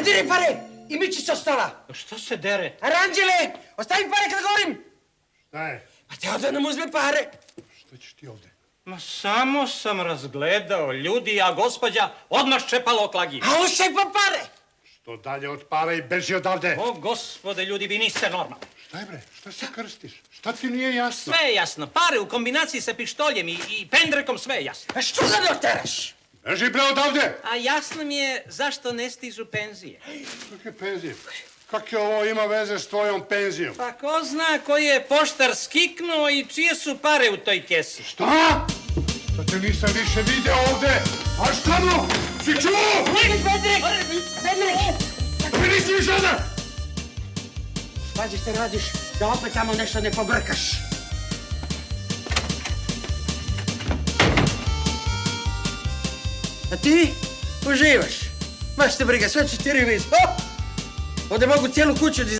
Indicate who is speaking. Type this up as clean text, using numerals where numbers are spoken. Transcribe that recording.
Speaker 1: Ne diri pare i miči sa stola.
Speaker 2: Što se dere?
Speaker 1: Aranđele, ostavi pare kad govorim.
Speaker 3: Šta je?
Speaker 1: Pa te ovdje nam uzme pare.
Speaker 3: Šta ćeš ti ovdje?
Speaker 2: Ma samo sam razgledao ljudi, a gospođa odmah ščepala oklagi.
Speaker 1: A on šepa pare.
Speaker 3: Što dalje od para i beži odavde.
Speaker 2: O, gospode, ljudi, vi niste normalni.
Speaker 3: Šta je bre? Šta se krstiš? Šta ti nije jasno?
Speaker 2: Sve je jasno. Pare u kombinaciji sa pištoljem i pendrekom, sve je jasno.
Speaker 1: A što ga doteraš?
Speaker 3: Beži bre odavde!
Speaker 2: A jasno mi je zašto ne stižu penzije.
Speaker 3: Kakve penzije? Kakve ovo ima veze s tvojom penzijom?
Speaker 2: Pa ko zna koji je poštar skiknuo i čije su pare u toj kesi.
Speaker 3: Šta? Šta te nisam više video ovde? A šta mu? Si čuo?
Speaker 1: Bedrik! Bedrik!
Speaker 3: Mi nisi više ovde!
Speaker 1: Pazi što radiš, da opet tamo nešto ne pobrkaš. A ti uživaš. Baš te briga, sve ću ti riviz. Ovdje mogu cijelu kuću